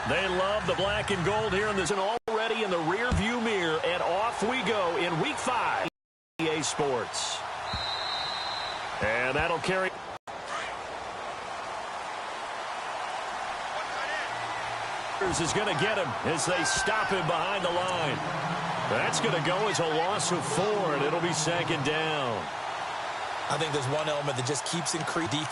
They love the black and gold here in this, and already in the rear-view mirror, and off we go in Week 5 EA Sports. And that'll carry. Is going to get him as they stop him behind the line. That's going to go as a loss of 4, and it'll be 2nd down. I think there's one element that just keeps increasing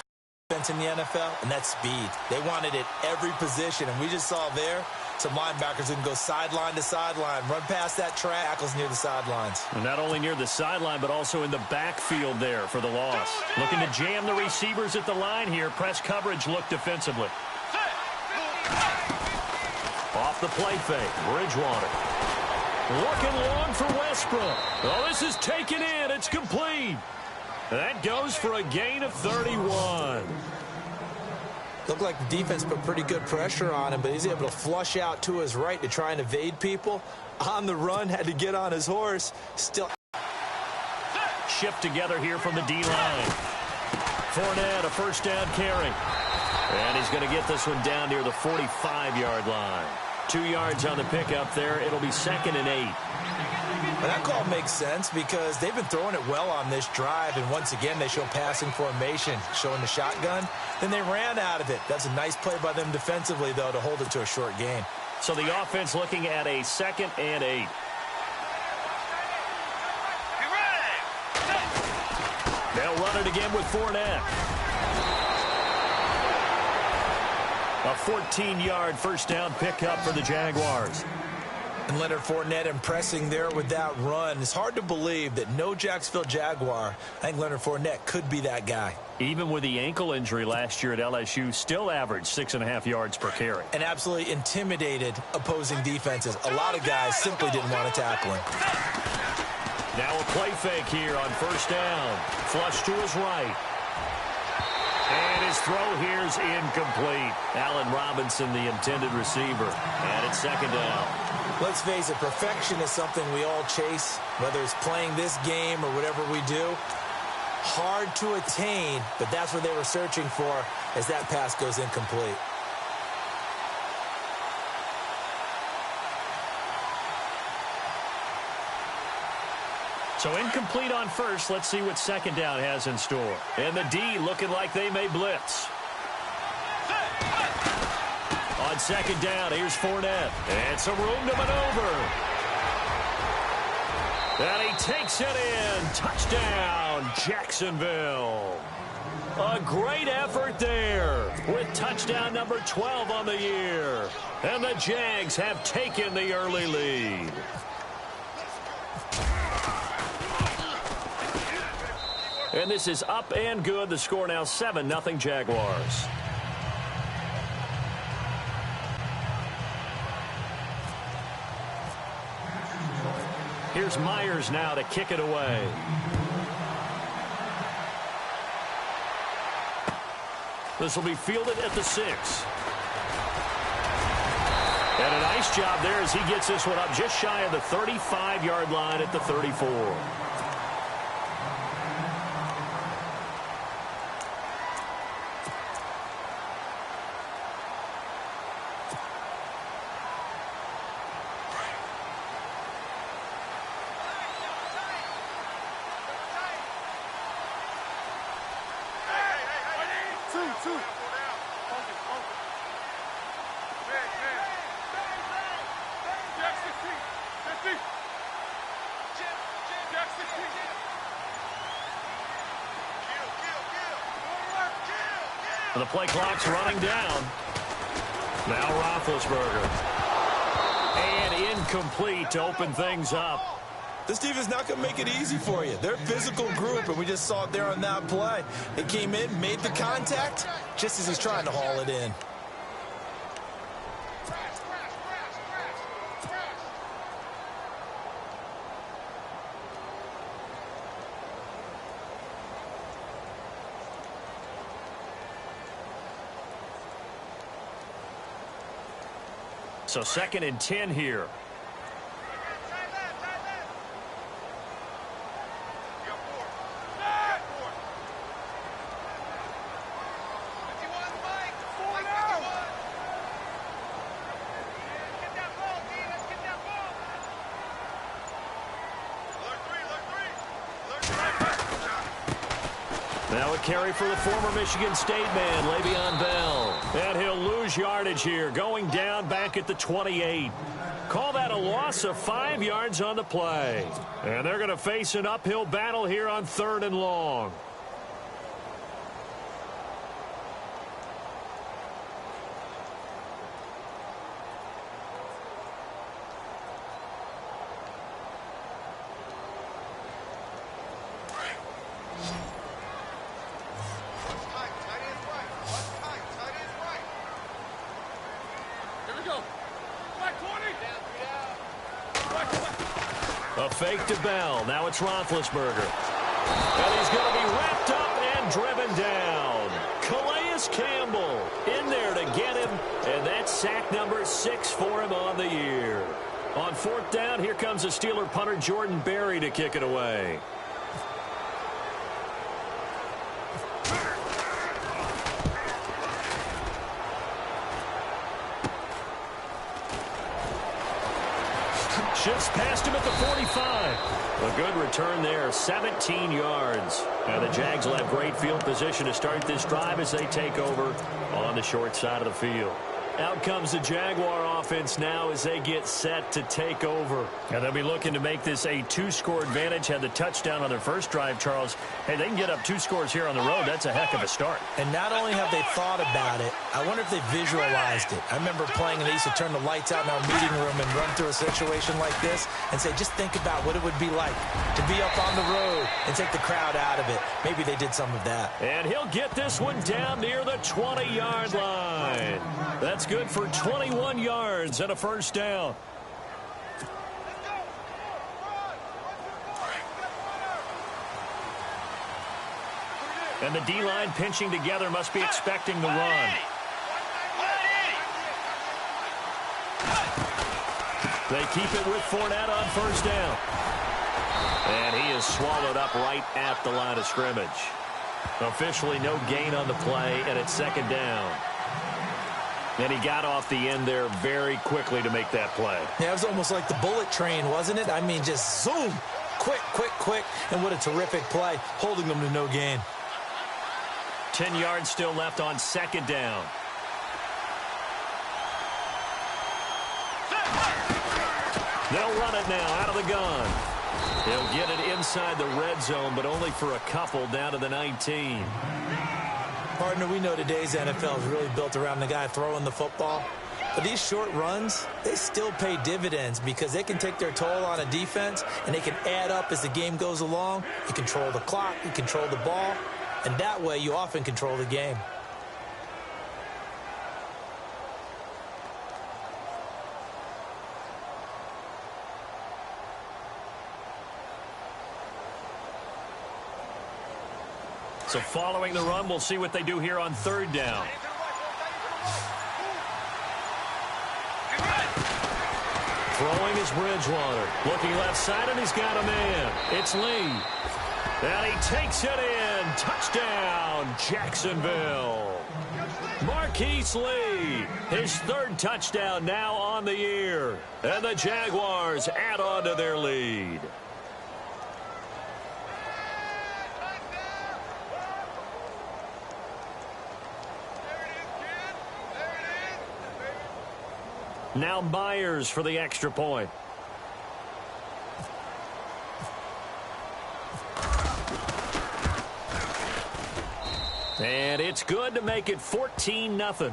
defense in the NFL, and that's speed. They want it at every position, and we just saw there some linebackers who can go sideline to sideline, run past that tackles near the sidelines. And not only near the sideline, but also in the backfield there for the loss. Looking to jam the receivers at the line here. Press coverage look defensively. Off the play fake, Bridgewater. Looking long for Westbrook. Oh, this is taken in. It's complete. That goes for a gain of 31. Looked like the defense put pretty good pressure on him, but he's able to flush out to his right to try and evade people. On the run, had to get on his horse. Still. Shift together here from the D-line. Fournette, a first down carry. And he's going to get this one down near the 45-yard line. 2 yards on the pickup there. It'll be 2nd and 8. Well, that call makes sense because they've been throwing it well on this drive, and once again they show passing formation, showing the shotgun. Then they ran out of it. That's a nice play by them defensively, though, to hold it to a short gain. So the offense looking at a 2nd and 8. They'll run it again with Fournette. A 14-yard first down pickup for the Jaguars. And Leonard Fournette impressing there with that run. It's hard to believe that no Jacksonville Jaguar, I think Leonard Fournette could be that guy. Even with the ankle injury last year at LSU, still averaged 6.5 yards per carry. And absolutely intimidated opposing defenses. A lot of guys simply didn't want to tackle him. Now a play fake here on first down. Flush to his right. And his throw here's incomplete. Allen Robinson, the intended receiver. And it's 2nd down. Let's face it, perfection is something we all chase, whether it's playing this game or whatever we do. Hard to attain, but that's what they were searching for as that pass goes incomplete. So incomplete on first. Let's see what 2nd down has in store. And the D looking like they may blitz. On 2nd down, here's Fournette. And some room to maneuver. And he takes it in. Touchdown, Jacksonville. A great effort there with touchdown number 12 on the year. And the Jags have taken the early lead. And this is up and good. The score now 7-0 Jaguars. Here's Myers now to kick it away. This will be fielded at the 6. And a nice job there as he gets this one up just shy of the 35-yard line at the 34. The play clock's running down. Now Roethlisberger. And incomplete to open things up. This team is not going to make it easy for you. They're a physical group, and we just saw it there on that play. They came in, made the contact, just as he's trying to haul it in. So 2nd and 10 here. Now a carry for the former Michigan State man, Le'Veon Bell. And he'll lose yardage here, going down back at the 28. Call that a loss of 5 yards on the play. And they're going to face an uphill battle here on 3rd and long. A fake to Bell. Now it's Roethlisberger. And he's going to be wrapped up and driven down. Calais Campbell in there to get him. And that's sack number 6 for him on the year. On 4th down, here comes the Steeler punter Jordan Berry to kick it away. Shifts past him at the 45. A good return there, 17 yards. And the Jags will have great field position to start this drive as they take over on the short side of the field. Out comes the Jaguar offense now as they get set to take over. And they'll be looking to make this a 2-score advantage. Had the touchdown on their first drive, Charles. Hey, they can get up 2 scores here on the road. That's a heck of a start. And not only have they thought about it, I wonder if they visualized it. I remember playing and they used to turn the lights out in our meeting room and run through a situation like this and say, just think about what it would be like to be up on the road and take the crowd out of it. Maybe they did some of that. And he'll get this one down near the 20-yard line. That's good for 21 yards and a first down. And the D-line pinching together must be expecting the run. They keep it with Fournette on first down. And he is swallowed up right at the line of scrimmage. Officially no gain on the play, and it's 2nd down. And he got off the end there very quickly to make that play. Yeah, it was almost like the bullet train, wasn't it? I mean, just zoom. Quick, quick, quick. And what a terrific play, holding them to no gain. 10 yards still left on 2nd down. They'll run it now out of the gun. He'll get it inside the red zone, but only for a couple down to the 19. Partner, we know today's NFL is really built around the guy throwing the football. But these short runs, they still pay dividends because they can take their toll on a defense and they can add up as the game goes along. You control the clock, you control the ball, and that way you often control the game. So following the run, we'll see what they do here on 3rd down. Throwing is Bridgewater. Looking left side, and he's got a man. It's Lee. And he takes it in. Touchdown, Jacksonville. Marquise Lee, his 3rd touchdown now on the year. And the Jaguars add on to their lead. Now Myers for the extra point. And it's good to make it 14-0.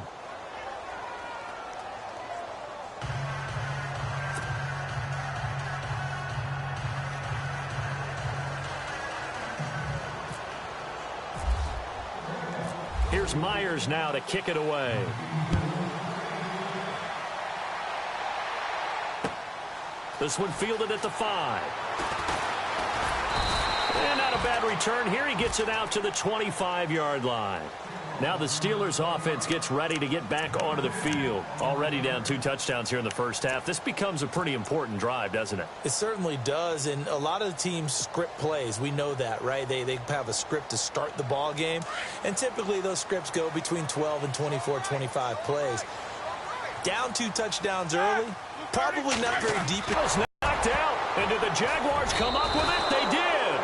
Here's Myers now to kick it away. This one fielded at the 5. And not a bad return here. He gets it out to the 25-yard line. Now the Steelers offense gets ready to get back onto the field. Already down 2 touchdowns here in the first half. This becomes a pretty important drive, doesn't it? It certainly does, and a lot of the teams script plays. We know that, right? They have a script to start the ball game, and typically those scripts go between 12 and 24, 25 plays. Down 2 touchdowns early, probably not very deep. Knocked out, and did the Jaguars come up with it? They did.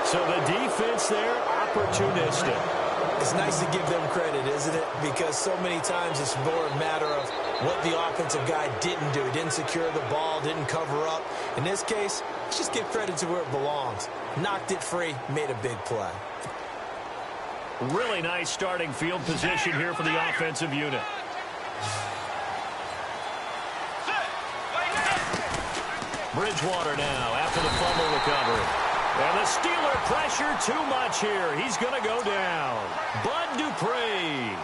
So the defense there opportunistic. It's nice to give them credit, isn't it? Because so many times it's more a matter of what the offensive guy didn't do. He didn't secure the ball, didn't cover up. In this case, let's just give credit to where it belongs. Knocked it free, made a big play. Really nice starting field position here for the offensive unit. Bridgewater now after the fumble recovery. And the Steeler pressure too much here. He's going to go down. Bud Dupree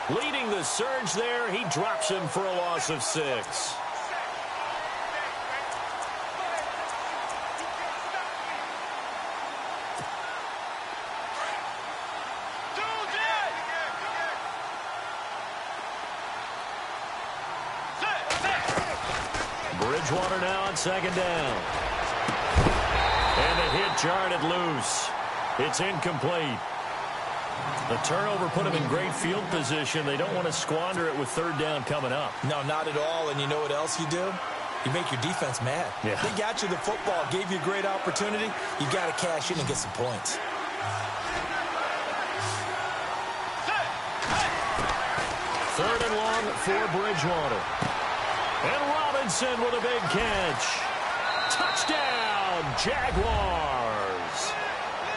leading the surge there. He drops him for a loss of 6. Bridgewater now on second down. And the hit jarred it loose. It's incomplete. The turnover put them in great field position. They don't want to squander it with third down coming up. No, not at all. And you know what else you do? You make your defense mad. Yeah. They got you the football, gave you a great opportunity. You got to cash in and get some points. Third and long for Bridgewater. And Robinson with a big catch. Touchdown, Jaguars.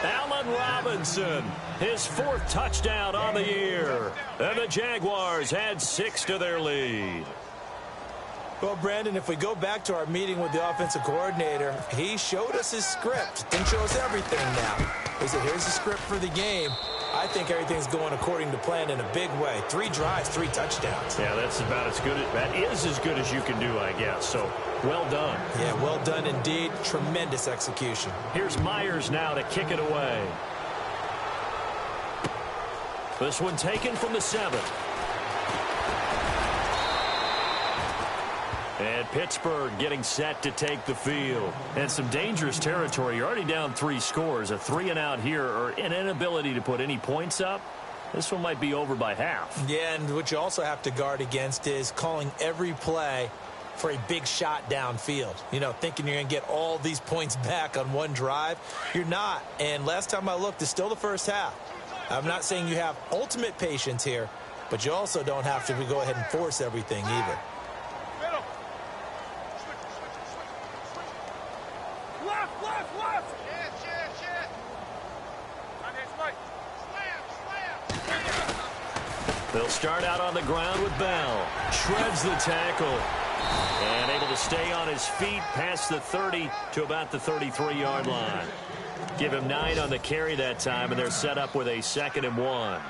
Allen Robinson, his 4th touchdown on the year. And the Jaguars add 6 to their lead. Well, Brandon, if we go back to our meeting with the offensive coordinator, he showed us his script. Didn't show us everything now. He said, here's the script for the game. I think everything's going according to plan in a big way. 3 drives, 3 touchdowns. Yeah, that's about as good. That is as good as you can do, I guess. So, well done. Yeah, well done indeed. Tremendous execution. Here's Myers now to kick it away. This one taken from the 7. And Pittsburgh getting set to take the field. And some dangerous territory. You're already down 3 scores. A 3-and-out here, or an inability to put any points up. This one might be over by half. Yeah, and what you also have to guard against is calling every play for a big shot downfield. You know, thinking you're going to get all these points back on one drive. You're not. And last time I looked, it's still the first half. I'm not saying you have ultimate patience here, but you also don't have to go ahead and force everything either. They'll start out on the ground with Bell. Shreds the tackle. And able to stay on his feet past the 30 to about the 33-yard line. Give him 9 on the carry that time, and they're set up with a 2nd and 1.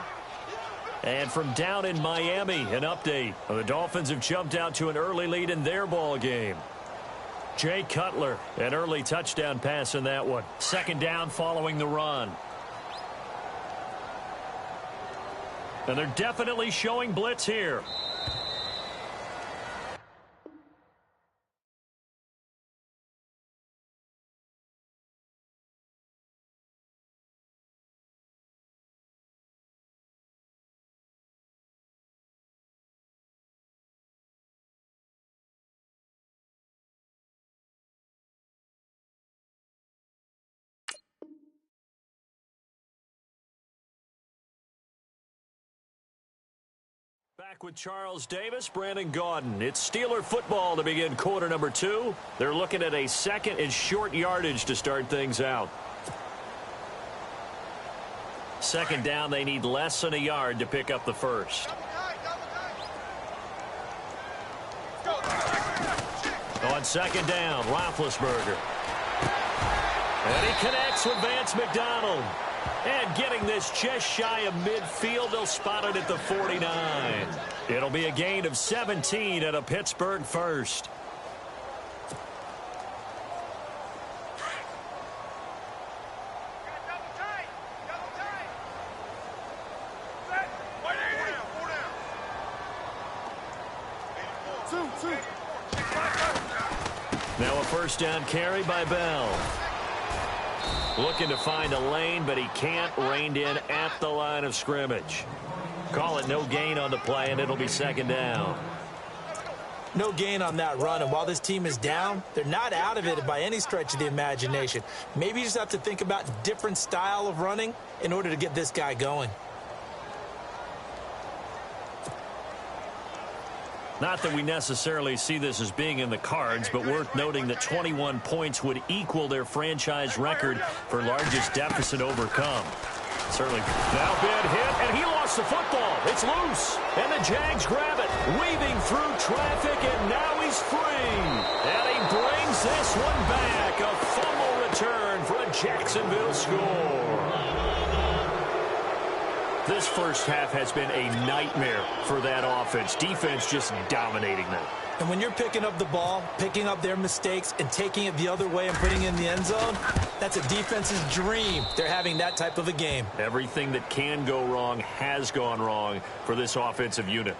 And from down in Miami, an update. The Dolphins have jumped out to an early lead in their ball game. Jay Cutler, an early touchdown pass in that one. 2nd down following the run. And they're definitely showing blitz here. Back with Charles Davis, Brandon Gaudin. It's Steeler football to begin quarter number 2. They're looking at a 2nd and short yardage to start things out. 2nd down, they need less than a yard to pick up the first. On 2nd down, Roethlisberger. And he connects with Vance McDonald. And getting this just shy of midfield, they'll spot it at the 49. It'll be a gain of 17 and a Pittsburgh first. Now a first down carry by Bell. Looking to find a lane, but he can't. Reined in at the line of scrimmage. Call it no gain on the play, and it'll be 2nd down. No gain on that run, and while this team is down, they're not out of it by any stretch of the imagination. Maybe you just have to think about different style of running in order to get this guy going. Not that we necessarily see this as being in the cards, but worth noting that 21 points would equal their franchise record for largest deficit overcome. Certainly. Now bad hit, and he lost the football. It's loose, and the Jags grab it, weaving through traffic, and now he's free. And he brings this one back. A fumble return for a Jacksonville score. This first half has been a nightmare for that offense. Defense just dominating them. And when you're picking up the ball, picking up their mistakes, and taking it the other way and putting it in the end zone, that's a defense's dream. They're having that type of a game. Everything that can go wrong has gone wrong for this offensive unit.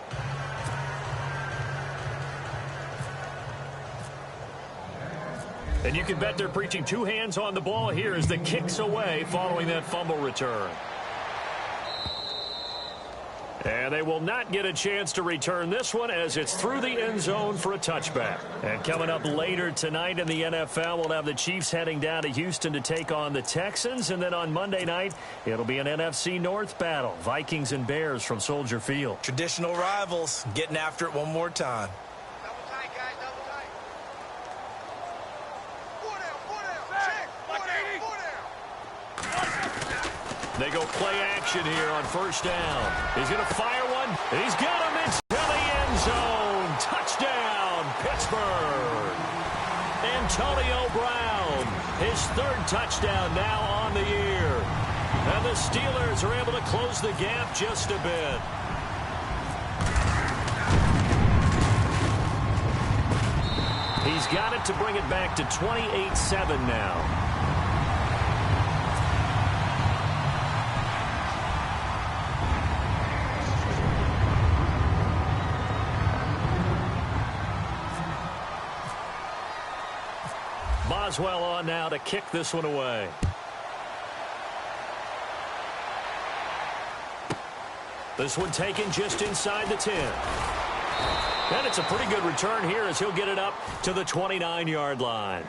And you can bet they're preaching two hands on the ball here as the kick's away following that fumble return. And they will not get a chance to return this one as it's through the end zone for a touchback. And coming up later tonight in the NFL, we'll have the Chiefs heading down to Houston to take on the Texans. And then on Monday night, it'll be an NFC North battle. Vikings and Bears from Soldier Field. Traditional rivals getting after it one more time. Double tight, guys, double tight. Four down. Check. Four down. They go play action here on first down. He's going to fire one. He's got him into the end zone. Touchdown, Pittsburgh. Antonio Brown, his third touchdown now on the year. And the Steelers are able to close the gap just a bit. He's got it to bring it back to 28-7 now. Boswell on now to kick this one away. This one taken just inside the 10. And it's a pretty good return here as he'll get it up to the 29-yard line.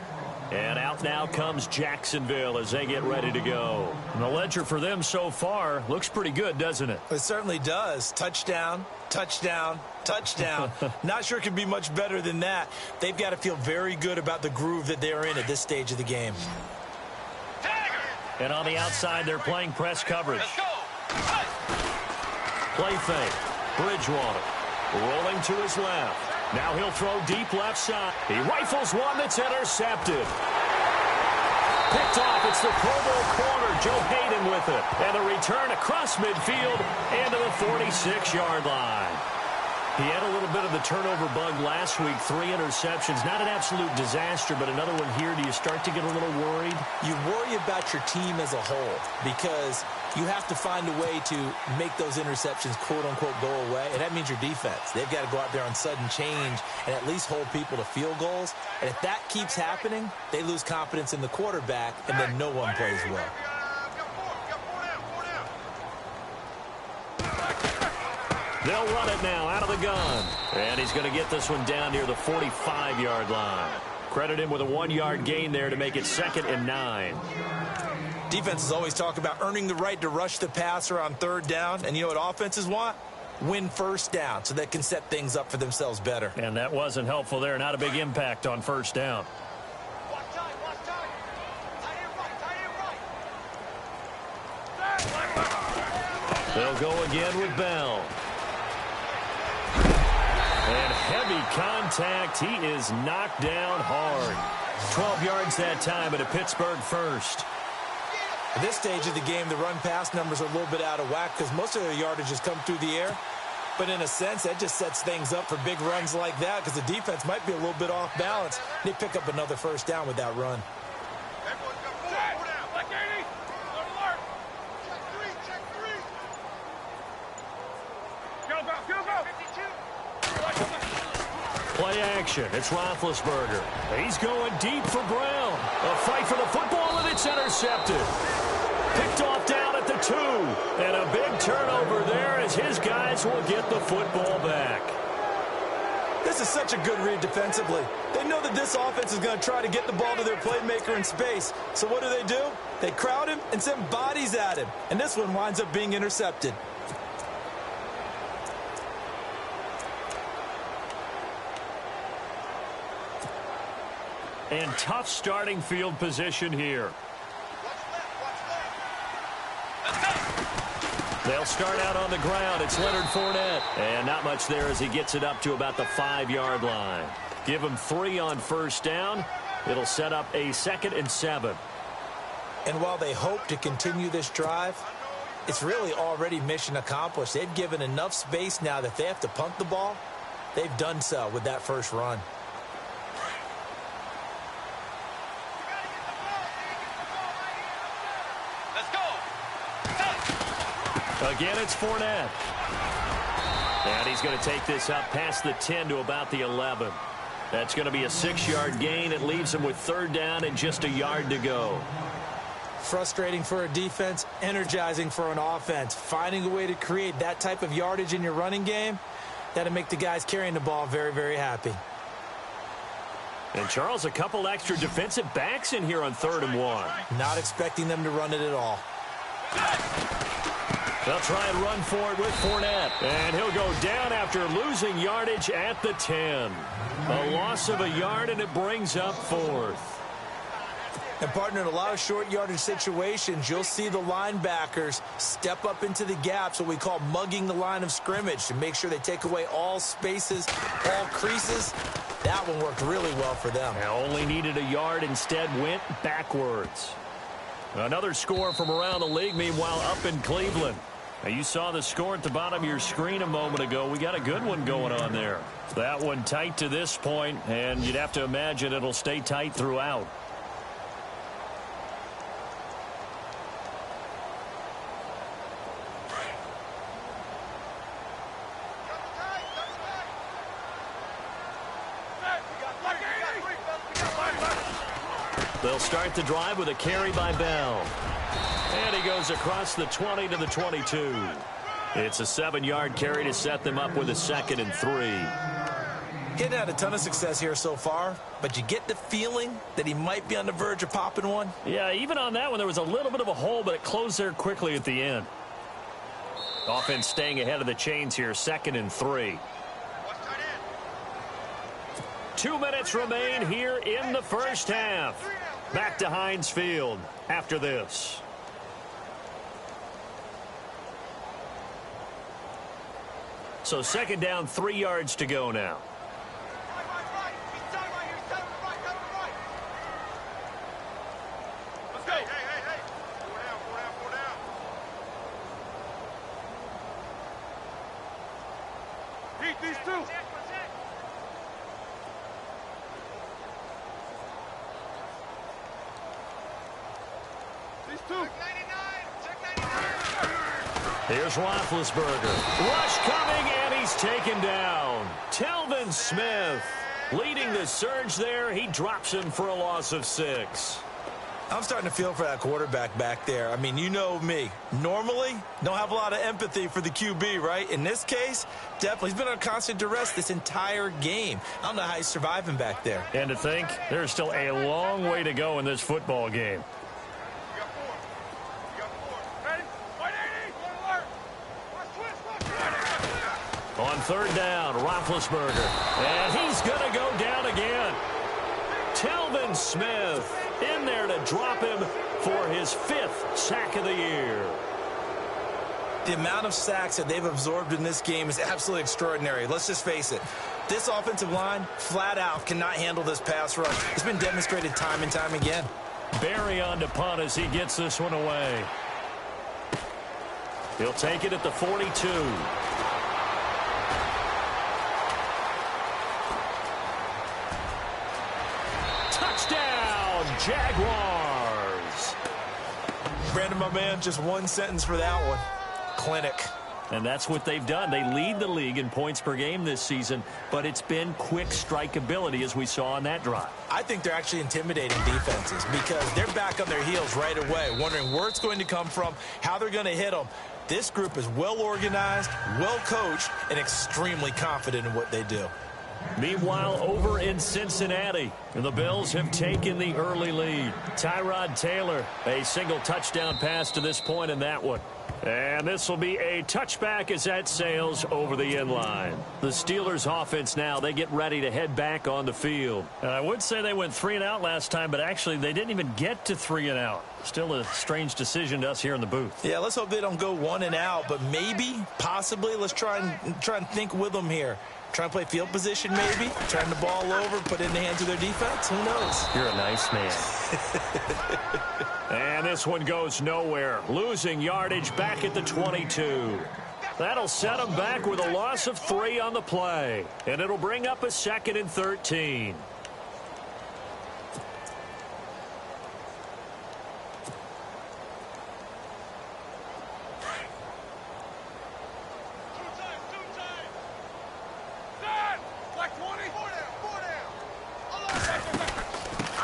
And out now comes Jacksonville as they get ready to go. And the ledger for them so far looks pretty good, doesn't it? It certainly does. Touchdown, touchdown, touchdown. Not sure it could be much better than that. They've got to feel very good about the groove that they're in at this stage of the game. And on the outside, they're playing press coverage. Play fake. Bridgewater rolling to his left. Now he'll throw deep left side. He rifles one that's intercepted. Picked off. It's the Pro Bowl corner, Joe Hayden with it. And a return across midfield into the 46-yard line. He had a little bit of the turnover bug last week. 3 interceptions. Not an absolute disaster, but another one here. Do you start to get a little worried? You worry about your team as a whole because you have to find a way to make those interceptions, quote-unquote, go away. And that means your defense. They've got to go out there on sudden change and at least hold people to field goals. And if that keeps happening, they lose confidence in the quarterback, and then no one plays well. They'll run it now out of the gun. And he's going to get this one down near the 45-yard line. Credit him with a 1-yard gain there to make it 2nd and 9. Defenses always talk about earning the right to rush the passer on 3rd down. And you know what offenses want? Win first down so they can set things up for themselves better. And that wasn't helpful there. Not a big impact on first down. Watch time. Tight end right. They'll go again with Bell. And heavy contact. He is knocked down hard. 12 yards that time, and a Pittsburgh first. At this stage of the game, the run-pass numbers are a little bit out of whack because most of their yardage has come through the air. But in a sense, that just sets things up for big runs like that because the defense might be a little bit off balance. They pick up another first down with that run. Play action. It's Roethlisberger. He's going deep for Brown. A fight for the football, and it's intercepted. Picked off down at the 2. And a big turnover there as his guys will get the football back. This is such a good read defensively. They know that this offense is going to try to get the ball to their playmaker in space. So what do? They crowd him and send bodies at him. And this one winds up being intercepted. And tough starting field position here. They'll start out on the ground. It's Leonard Fournette. And not much there as he gets it up to about the 5-yard line. Give him 3 on first down. It'll set up a 2nd and 7. And while they hope to continue this drive, it's really already mission accomplished. They've given enough space now that if they have to punt the ball, they've done so with that first run. Again, it's Fournette. And he's going to take this up past the 10 to about the 11. That's going to be a 6-yard gain. It leaves him with 3rd down and just a yard to go. Frustrating for a defense, energizing for an offense. Finding a way to create that type of yardage in your running game, that'll make the guys carrying the ball very, very happy. And, Charles, a couple extra defensive backs in here on 3rd and 1. Not expecting them to run it at all. They'll try and run for it with Fournette. And he'll go down after losing yardage at the 10. A loss of a yard, and it brings up 4th. And, partner, in a lot of short yardage situations, you'll see the linebackers step up into the gaps, what we call mugging the line of scrimmage, to make sure they take away all spaces, all creases. That one worked really well for them. They only needed a yard, instead went backwards. Another score from around the league, meanwhile, up in Cleveland. Now, you saw the score at the bottom of your screen a moment ago. We got a good one going on there. That one tight to this point, and you'd have to imagine it'll stay tight throughout. They'll start the drive with a carry by Bell. And he goes across the 20 to the 22. It's a 7-yard carry to set them up with a 2nd and 3. He hadn't had a ton of success here so far, but you get the feeling that he might be on the verge of popping one. Yeah, even on that one, there was a little bit of a hole, but it closed there quickly at the end. Offense staying ahead of the chains here, 2nd and 3. 2 minutes remain here in the first half. Back to Heinz Field after this. So 2nd down, 3 yards to go now. Let's go. Hey. 4 down. Beat these two. Here's Roethlisberger. Rush coming, and he's taken down. Telvin Smith leading the surge there. He drops him for a loss of 6. I'm starting to feel for that quarterback back there. I mean, you know me. Normally, don't have a lot of empathy for the QB, right? In this case, definitely. He's been on constant duress this entire game. I don't know how he's surviving back there. And to think, there's still a long way to go in this football game. On 3rd down, Roethlisberger. And he's going to go down again. Telvin Smith in there to drop him for his 5th sack of the year. The amount of sacks that they've absorbed in this game is absolutely extraordinary. Let's just face it. This offensive line, flat out, cannot handle this pass rush. It's been demonstrated time and time again. Barry on to punt as he gets this one away. He'll take it at the 42. Touchdown, Jaguars. Brandon, my man, just one sentence for that one. Clinic. And that's what they've done. They lead the league in points per game this season, but it's been quick strikeability as we saw on that drive. I think they're actually intimidating defenses because they're back on their heels right away, wondering where it's going to come from, how they're going to hit them. This group is well organized, well coached, and extremely confident in what they do. Meanwhile, over in Cincinnati, the Bills have taken the early lead. Tyrod Taylor, a single touchdown pass to this point in that one. And this will be a touchback as that sails over the end line. The Steelers offense now, they get ready to head back on the field. I would say they went 3 and out last time, but actually they didn't even get to 3 and out. Still a strange decision to us here in the booth. Yeah, let's hope they don't go 1 and out, but maybe, possibly, let's try and think with them here. Trying to play field position, maybe. Turn the ball over, put it in the hands of their defense. Who knows? You're a nice man. And this one goes nowhere. Losing yardage back at the 22. That'll set them back with a loss of 3 on the play. And it'll bring up a 2nd and 13.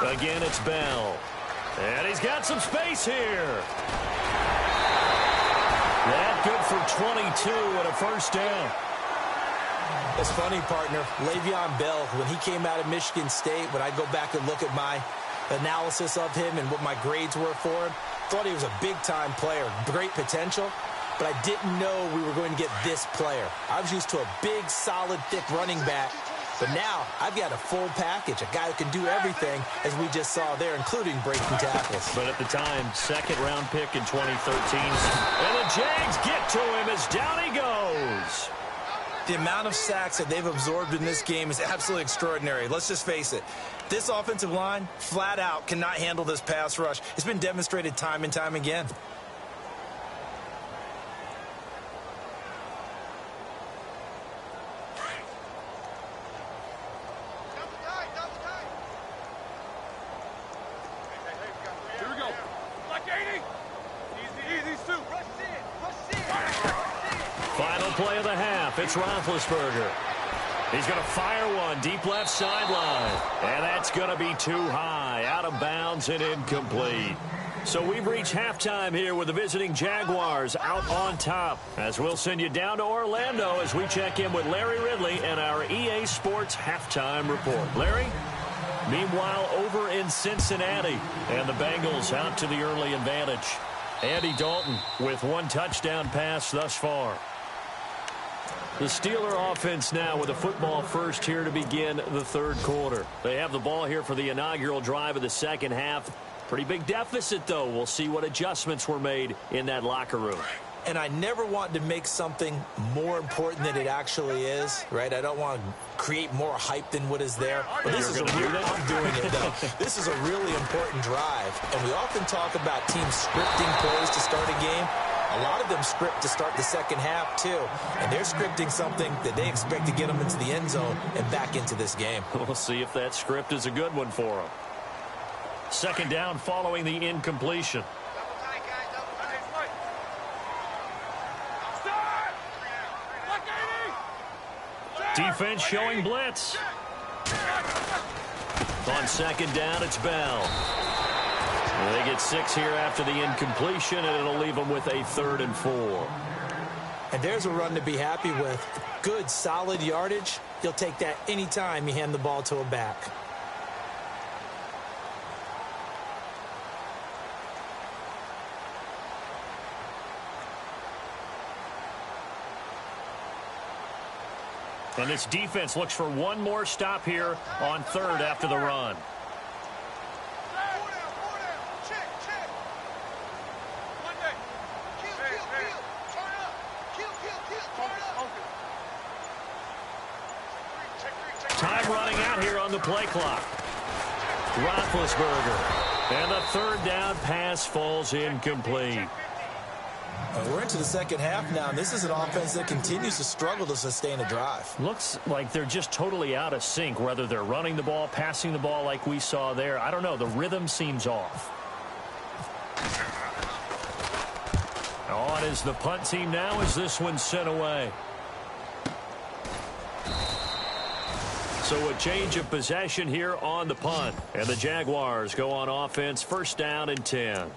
Again, it's Bell. And he's got some space here. That good for 22 and a first down. It's funny, partner. Le'Veon Bell, when he came out of Michigan State, when I go back and look at my analysis of him and what my grades were for him, thought he was a big-time player, great potential, but I didn't know we were going to get this player. I was used to a big, solid, thick running back. But now, I've got a full package, a guy who can do everything, as we just saw there, including breaking tackles. But at the time, 2nd-round pick in 2013. And the Jags get to him as down he goes. The amount of sacks that they've absorbed in this game is absolutely extraordinary. Let's just face it. This offensive line, flat out, cannot handle this pass rush. It's been demonstrated time and time again. Final play of the half. It's Roethlisberger. He's going to fire one deep left sideline. And that's going to be too high. Out of bounds and incomplete. So we've reached halftime here with the visiting Jaguars out on top. As we'll send you down to Orlando as we check in with Larry Ridley and our EA Sports halftime report. Larry? Meanwhile, over in Cincinnati. And the Bengals out to the early advantage. Andy Dalton with 1 touchdown pass thus far. The Steeler offense now with a football first here to begin the 3rd quarter. They have the ball here for the inaugural drive of the 2nd half. Pretty big deficit, though. We'll see what adjustments were made in that locker room. And I never want to make something more important than it actually is, right? I don't want to create more hype than what is there. But this is I'm doing it, though. This is a really important drive. And we often talk about teams scripting plays to start a game. A lot of them script to start the 2nd half, too. And they're scripting something that they expect to get them into the end zone and back into this game. We'll see if that script is a good one for them. 2nd down following the incompletion. Defense showing blitz. On 2nd down, it's Bell. They get 6 here after the incompletion, and it'll leave them with a 3rd and 4. And there's a run to be happy with. Good, solid yardage. You'll take that anytime you hand the ball to a back. And this defense looks for one more stop here on 3rd after the run. Time running out here on the play clock. Roethlisberger. And the 3rd down pass falls incomplete. We're into the 2nd half now, and this is an offense that continues to struggle to sustain a drive. Looks like they're just totally out of sync, whether they're running the ball, passing the ball like we saw there. I don't know. The rhythm seems off. On is the punt team now as this one's sent away. So a change of possession here on the punt. And the Jaguars go on offense, 1st down and 10.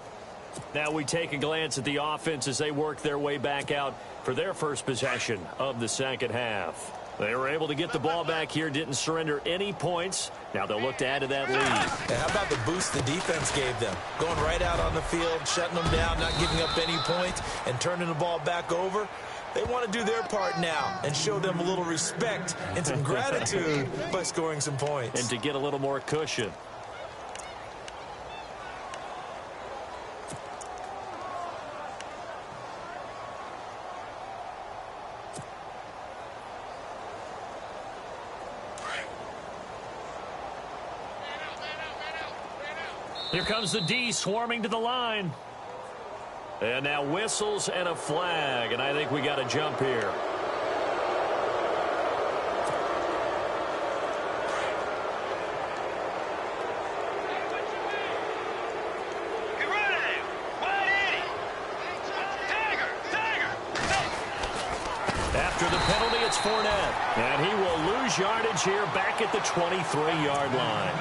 Now we take a glance at the offense as they work their way back out for their first possession of the 2nd half. They were able to get the ball back here, didn't surrender any points. Now they'll look to add to that lead. And how about the boost the defense gave them? Going right out on the field, shutting them down, not giving up any points, and turning the ball back over. They want to do their part now and show them a little respect and some gratitude by scoring some points. And to get a little more cushion. Here comes the D swarming to the line. And now whistles and a flag, and I think we got a jump here. After the penalty, it's Fournette, and he will lose yardage here back at the 23-yard line.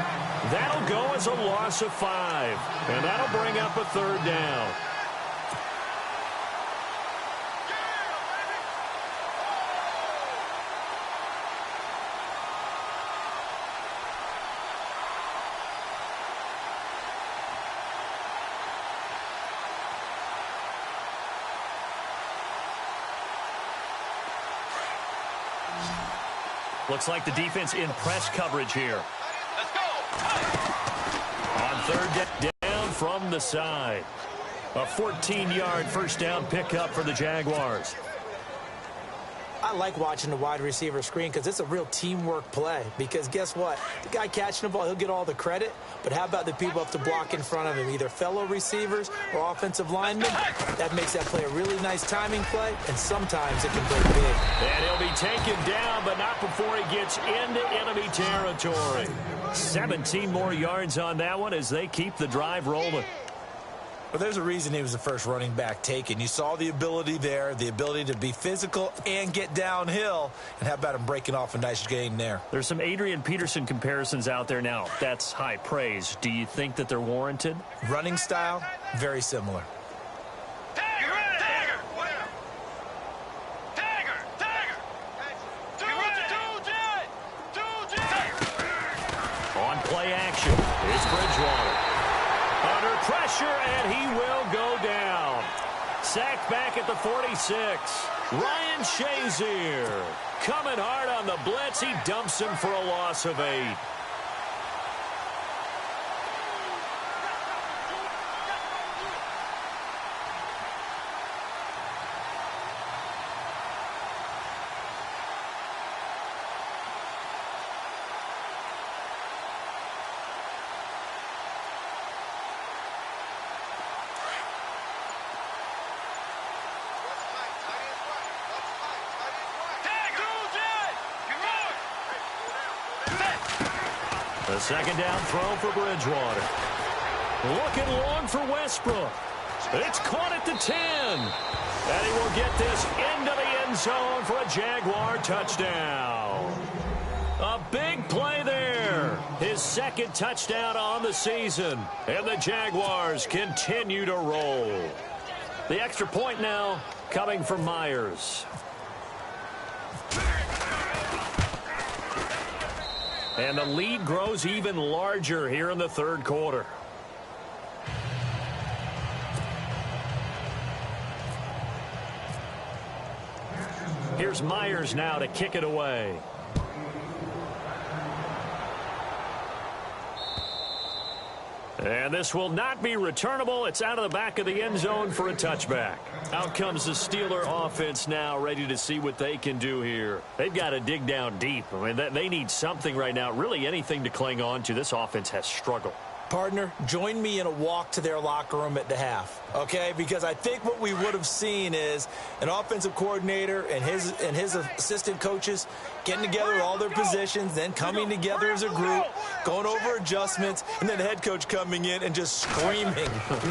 That'll go as a loss of 5, and that'll bring up a third down. Looks like the defense in press coverage here. On third down from the side. A 14-yard first down pickup for the Jaguars. I like watching the wide receiver screen because it's a real teamwork play. Because guess what? The guy catching the ball, he'll get all the credit. But how about the people up to block in front of him, either fellow receivers or offensive linemen? That makes that play a really nice timing play, and sometimes it can break big. And he'll be taken down, but not before he gets into enemy territory. 17 more yards on that one as they keep the drive rolling. Well, there's a reason he was the first running back taken. You saw the ability there, the ability to be physical and get downhill. And how about him breaking off a nice gain there? There's some Adrian Peterson comparisons out there now. That's high praise. Do you think that they're warranted? Running style, very similar. On play action, it's Bridgewater. Under pressure, and he will go down. Sacked back at the 46. Ryan Shazier coming hard on the blitz. He dumps him for a loss of 8. The second down throw for Bridgewater. Looking long for Westbrook. It's caught at the 10. And he will get this into the end zone for a Jaguar touchdown. A big play there. His second touchdown on the season. And the Jaguars continue to roll. The extra point now coming from Myers. And the lead grows even larger here in the third quarter. Here's Myers now to kick it away. And this will not be returnable. It's out of the back of the end zone for a touchback. Out comes the Steeler offense now, ready to see what they can do here. They've got to dig down deep. I mean, they need something right now, really anything to cling on to. This offense has struggled. Partner, join me in a walk to their locker room at the half, okay? Because I think what we would have seen is an offensive coordinator and his assistant coaches getting together all their positions, then coming together as a group, going over adjustments, and then the head coach coming in and just screaming,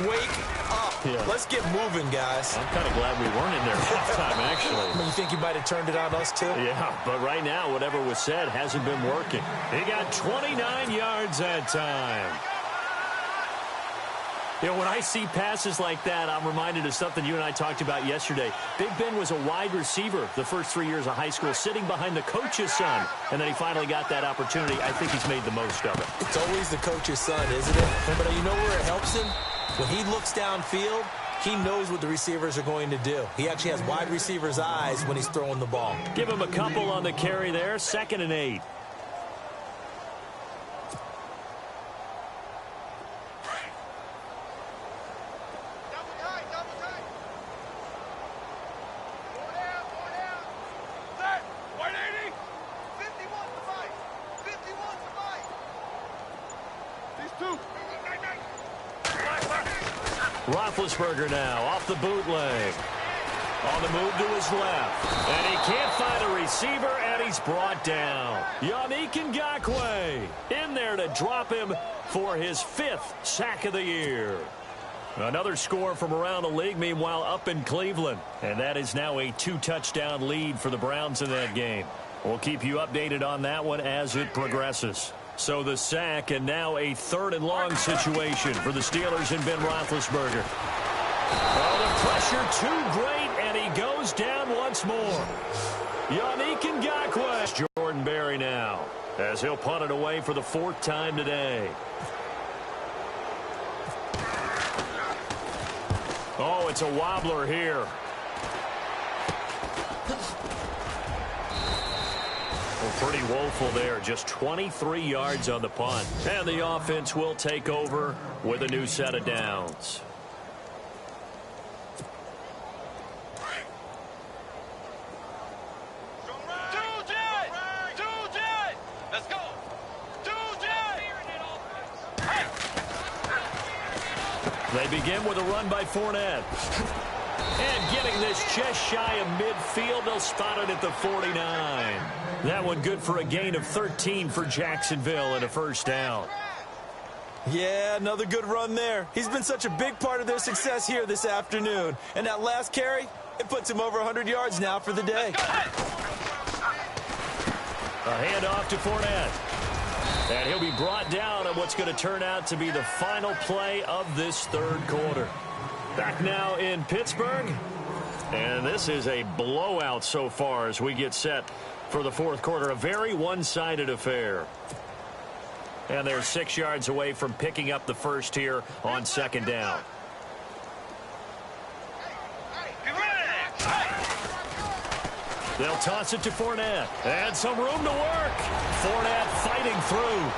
wake up. Yeah. Let's get moving, guys. I'm kind of glad we weren't in there halftime, actually. You think he might have turned it on us, too? Yeah, but right now, whatever was said hasn't been working. He got 29 yards that time. You know, when I see passes like that, I'm reminded of something you and I talked about yesterday. Big Ben was a wide receiver the first 3 years of high school, sitting behind the coach's son, and then he finally got that opportunity. I think he's made the most of it. It's always the coach's son, isn't it? But you know where it helps him? When he looks downfield, he knows what the receivers are going to do. He actually has wide receivers' eyes when he's throwing the ball. Give him a couple on the carry there, 2nd and 8. Roethlisberger now off the bootleg. On the move to his left. And he can't find a receiver, and he's brought down. Yannick Ngakoue in there to drop him for his 5th sack of the year. Another score from around the league, meanwhile, up in Cleveland. And that is now a 2-touchdown lead for the Browns in that game. We'll keep you updated on that one as it progresses. So the sack, and now a 3rd and long situation for the Steelers and Ben Roethlisberger. Oh, the pressure too great, and he goes down once more. Yannick Ngakoue. Jordan Berry now, as he'll punt it away for the 4th time today. Oh, it's a wobbler here. Pretty woeful there. Just 23 yards on the punt. And the offense will take over with a new set of downs. Let's go. They begin with a run by Fournette. And getting this just shy of midfield, they'll spot it at the 49. That one good for a gain of 13 for Jacksonville and a 1st down. Yeah, another good run there. He's been such a big part of their success here this afternoon. And that last carry, it puts him over 100 yards now for the day. A handoff to Fournette. And he'll be brought down on what's going to turn out to be the final play of this 3rd quarter. Back now in Pittsburgh. And this is a blowout so far as we get set for the 4th quarter. A very one-sided affair. And they're 6 yards away from picking up the first here on 2nd down. They'll toss it to Fournette. And some room to work. Fournette fighting through.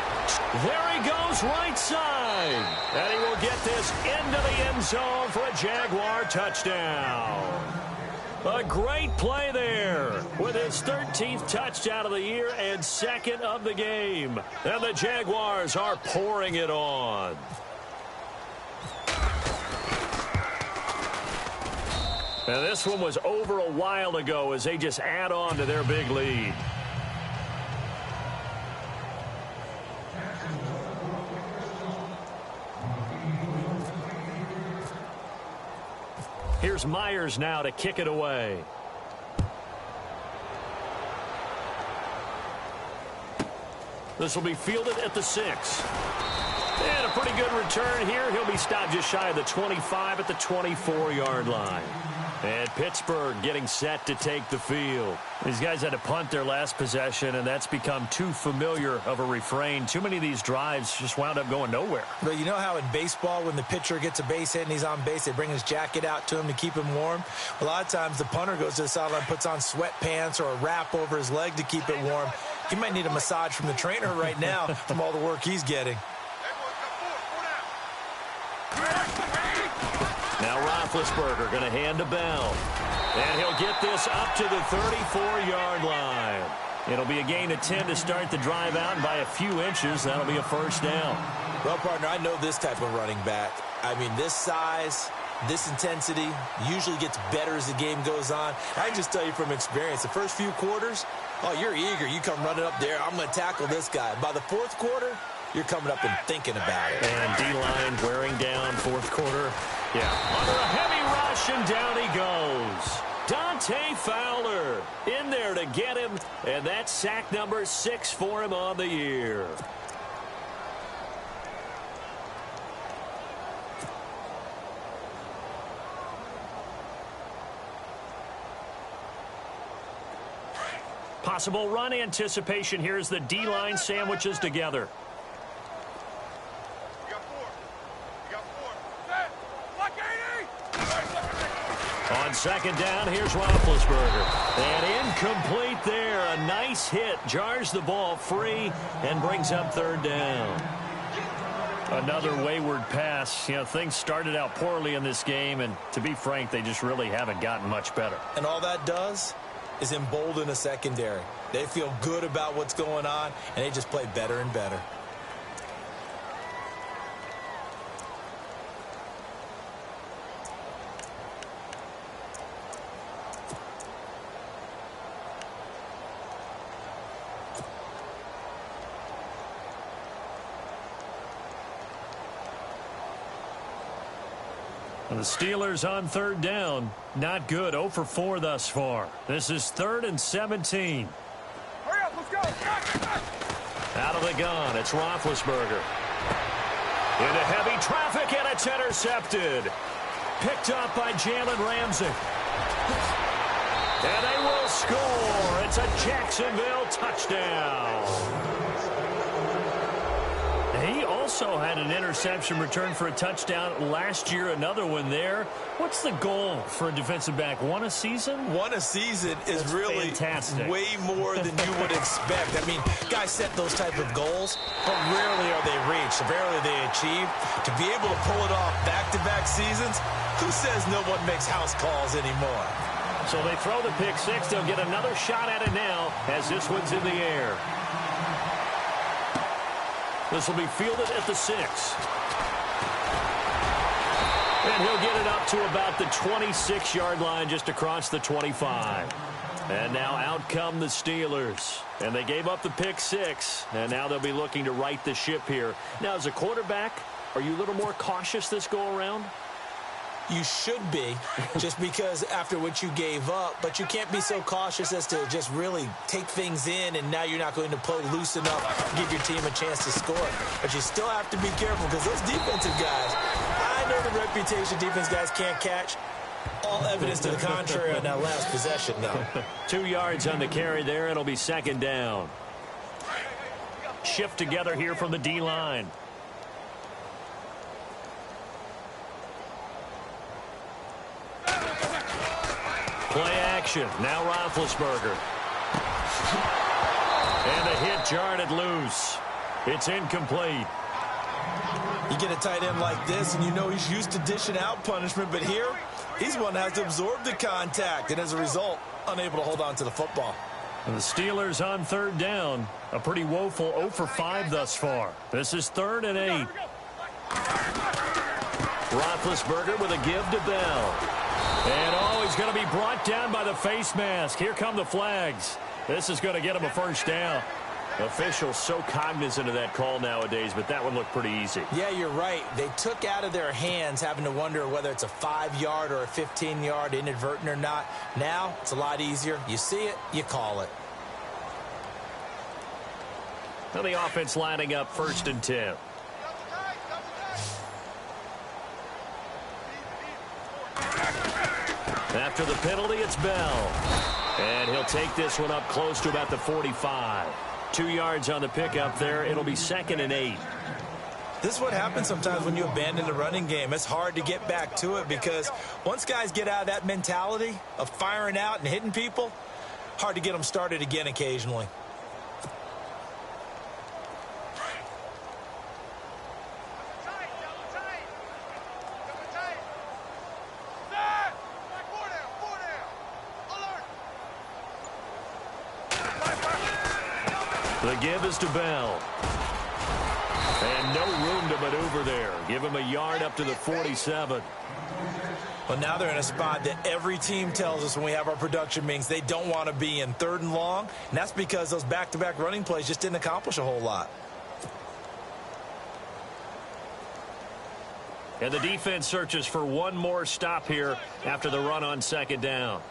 There he goes right side. And he will get this into the end zone for a Jaguar touchdown. A great play there with his 13th touchdown of the year and 2nd of the game. And the Jaguars are pouring it on. And this one was over a while ago as they just add on to their big lead. Here's Myers now to kick it away. This will be fielded at the 6. And a pretty good return here. He'll be stopped just shy of the 25 at the 24-yard line. And Pittsburgh getting set to take the field. These guys had to punt their last possession, and that's become too familiar of a refrain. Too many of these drives just wound up going nowhere. But you know how in baseball, when the pitcher gets a base hit and he's on base, they bring his jacket out to him to keep him warm? A lot of times the punter goes to the sideline, puts on sweatpants or a wrap over his leg to keep it warm. He might need a massage from the trainer right now from all the work he's getting. Now Roethlisberger going to hand to Bell. And he'll get this up to the 34-yard line. It'll be a gain of 10 to start the drive out, and by a few inches, that'll be a 1st down. Well, partner, I know this type of running back. I mean, this size, this intensity usually gets better as the game goes on. I can just tell you from experience, the first few quarters, oh, you're eager. You come running up there, I'm going to tackle this guy. By the 4th quarter, you're coming up and thinking about it. And D-line wearing down 4th quarter. Yeah, under a heavy rush, and down he goes. Dante Fowler in there to get him, and that's sack number 6 for him on the year. Possible run anticipation here as the D-line sandwiches together. You got four. You got four. Set. Lock 80. On second down, here's Roethlisberger. And incomplete there. A nice hit. Jars the ball free and brings up third down. Another wayward pass. You know, things started out poorly in this game, and to be frank, they just really haven't gotten much better. And all that does is embolden a secondary. They feel good about what's going on, and they just play better and better. The Steelers on third down. Not good. 0 for 4 thus far. This is 3rd and 17. Hurry up, let's go. Out of the gun, it's Roethlisberger. Into heavy traffic, and it's intercepted. Picked up by Jalen Ramsey. And they will score. It's a Jacksonville touchdown. He also had an interception return for a touchdown last year, another one there. What's the goal for a defensive back? One a season? One a season is really fantastic. Way more than you would expect. I mean, guys set those type of goals, but rarely are they reached, rarely they achieved. To be able to pull it off back-to-back seasons, who says no one makes house calls anymore? So they throw the pick six. They'll get another shot at it now as this one's in the air. This will be fielded at the 6. And he'll get it up to about the 26-yard line, just across the 25. And now out come the Steelers. And they gave up the pick six. And now they'll be looking to right the ship here. Now, as a quarterback, are you a little more cautious this go-around? You should be, just because after what you gave up, but you can't be so cautious as to just really take things in, and now you're not going to play loose enough to give your team a chance to score. But you still have to be careful, because those defensive guys, I know the reputation defense guys can't catch. All evidence to the contrary on that last possession, though. 2 yards on the carry there. It'll be second down. Shift together here from the D-line. Play action. Now Roethlisberger. And a hit jarred it loose. It's incomplete. You get a tight end like this, and you know he's used to dishing out punishment, but here, he's one that has to absorb the contact, and as a result, unable to hold on to the football. And the Steelers on third down. A pretty woeful 0 for 5 thus far. This is 3rd and 8. Roethlisberger with a give to Bell. And, he's going to be brought down by the face mask. Here come the flags. This is going to get him a first down. Officials so cognizant of that call nowadays, but that one looked pretty easy. Yeah, you're right. They took out of their hands having to wonder whether it's a 5-yard or a 15-yard inadvertent or not. Now, it's a lot easier. You see it, you call it. Now the offense lining up 1st and 10. After the penalty, it's Bell. And he'll take this one up close to about the 45. 2 yards on the pickup there. It'll be 2nd and 8. This is what happens sometimes when you abandon the running game. It's hard to get back to it because once guys get out of that mentality of firing out and hitting people, hard to get them started again occasionally. The give is to Bell. And no room to maneuver there. Give him a yard up to the 47. Well, now they're in a spot that every team tells us when we have our production meetings they don't want to be in, 3rd and long. And that's because those back-to-back running plays just didn't accomplish a whole lot. And the defense searches for one more stop here after the run on 2nd down.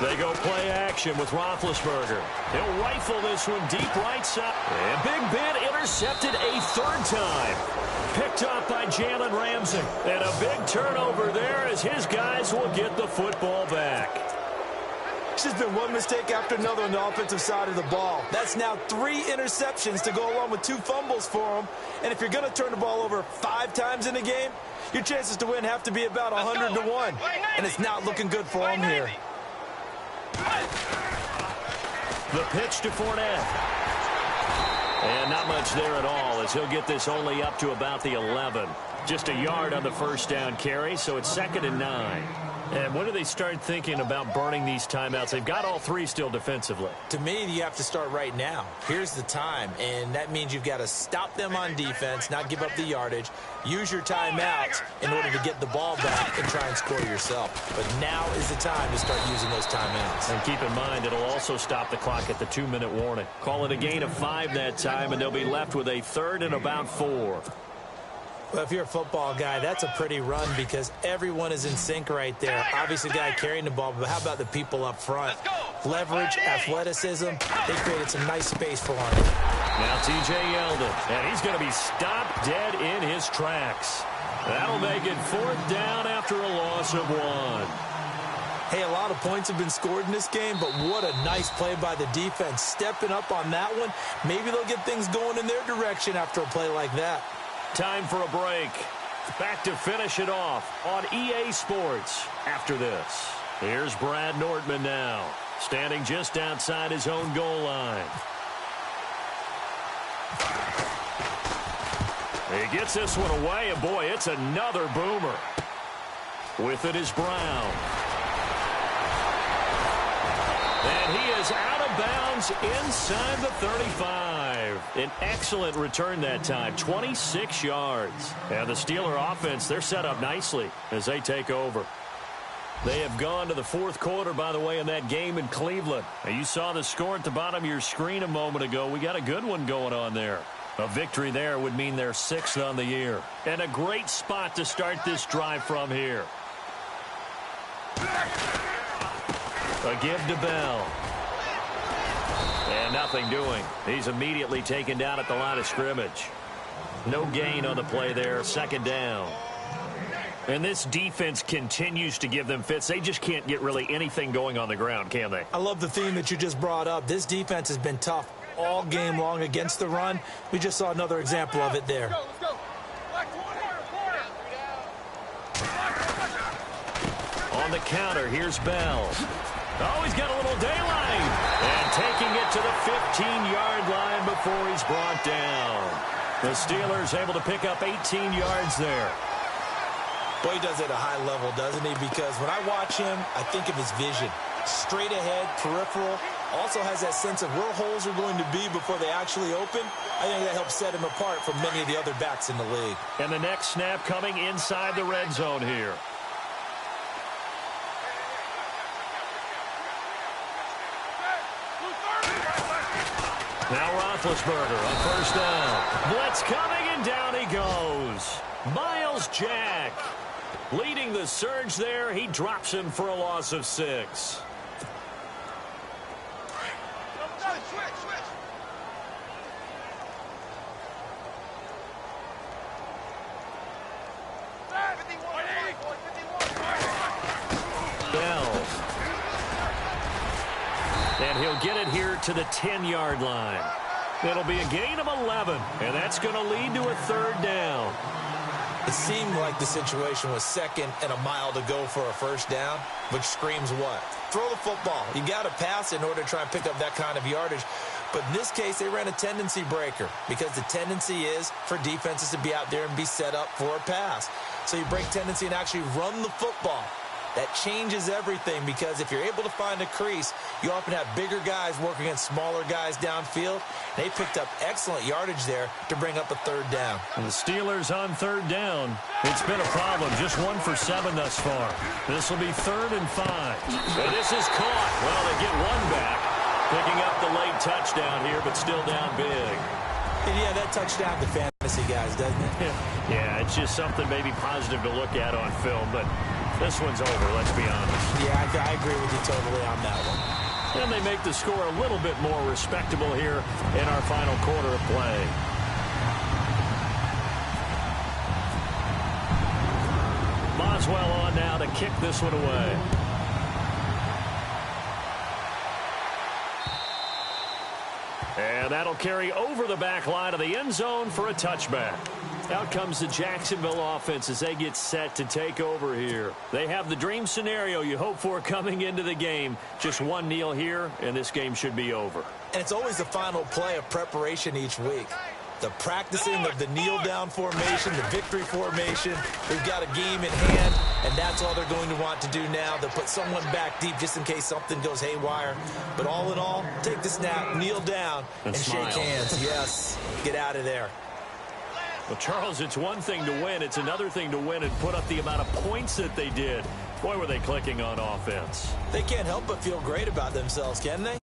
They go play action with Roethlisberger. He'll rifle this one deep right side. And Big Ben intercepted a third time. Picked up by Jalen Ramsey. And a big turnover there as his guys will get the football back. It's just been one mistake after another on the offensive side of the ball. That's now 3 interceptions to go along with 2 fumbles for him. And if you're going to turn the ball over 5 times in a game, your chances to win have to be about 100 to 1. And it's not looking good for him here. The pitch to Fournette. And not much there at all as he'll get this only up to about the 11. Just a yard on the first down carry, so it's 2nd and 9. And when do they start thinking about burning these timeouts? They've got all 3 still defensively. To me, you have to start right now. Here's the time, and that means you've got to stop them on defense, not give up the yardage, use your timeouts in order to get the ball back and try and score yourself. But now is the time to start using those timeouts. And keep in mind, it'll also stop the clock at the 2-minute warning. Call it a gain of 5 that time, and they'll be left with a 3rd and about 4. Well, if you're a football guy, that's a pretty run because everyone is in sync right there. Obviously, the guy carrying the ball, but how about the people up front? Leverage, athleticism, they created some nice space for him. Now T.J. Yeldon, and he's going to be stopped dead in his tracks. That'll make it 4th down after a loss of 1. Hey, a lot of points have been scored in this game, but what a nice play by the defense. Stepping up on that one, maybe they'll get things going in their direction after a play like that. Time for a break. Back to finish it off on EA Sports after this. Here's Brad Nortman now, standing just outside his own goal line. He gets this one away, and boy, it's another boomer. With it is Brown. And he is out of bounds inside the 35. An excellent return that time, 26 yards. And the Steeler offense, they're set up nicely as they take over. They have gone to the 4th quarter, by the way, in that game in Cleveland. And you saw the score at the bottom of your screen a moment ago. We got a good one going on there. A victory there would mean they're 6th on the year. And a great spot to start this drive from here. A give to Bell. And nothing doing. He's immediately taken down at the line of scrimmage. No gain on the play there. 2nd down. And this defense continues to give them fits. They just can't get really anything going on the ground, can they? I love the theme that you just brought up. This defense has been tough all game long against the run. We just saw another example of it there. Let's go. On the counter, here's Bell. Oh, he's got a little daylight. And taking it to the 15-yard line before he's brought down. The Steelers able to pick up 18 yards there. Boy, he does it at a high level, doesn't he? Because when I watch him, I think of his vision. Straight ahead, peripheral. Also has that sense of where holes are going to be before they actually open. I think that helps set him apart from many of the other backs in the league. And the next snap coming inside the red zone here. Now Roethlisberger on 1st down. Blitz coming, and down he goes. Miles Jack leading the surge there. He drops him for a loss of 6. Bell. And he'll get it here to the 10-yard line. It'll be a gain of 11, and that's going to lead to a 3rd down. It seemed like the situation was 2nd and a mile to go for a 1st down, which screams what? Throw the football. You got to pass in order to try and pick up that kind of yardage. But in this case, they ran a tendency breaker because the tendency is for defenses to be out there and be set up for a pass. So you break tendency and actually run the football. That changes everything because if you're able to find a crease, you often have bigger guys working against smaller guys downfield. They picked up excellent yardage there to bring up a 3rd down. And the Steelers on 3rd down. It's been a problem. Just 1 for 7 thus far. This will be 3rd and 5. And this is caught. Well, they get 1 back. Picking up the late touchdown here, but still down big. And yeah, that touchdown to fantasy guys, doesn't it? Yeah, it's just something maybe positive to look at on film, but This one's over, let's be honest. Yeah, I agree with you totally on that one. And they make the score a little bit more respectable here in our final quarter of play. Boswell on now to kick this one away. And that'll carry over the back line of the end zone for a touchback. Out comes the Jacksonville offense as they get set to take over here. They have the dream scenario you hope for coming into the game. Just one kneel here, and this game should be over. And it's always the final play of preparation each week. The practicing of the kneel-down formation, the victory formation. We've got a game in hand, and that's all they're going to want to do now. They'll put someone back deep just in case something goes haywire. But all in all, take the snap, kneel down, and shake hands. Yes, get out of there. Well, Charles, it's one thing to win. It's another thing to win and put up the amount of points that they did. Boy, were they clicking on offense. They can't help but feel great about themselves, can they?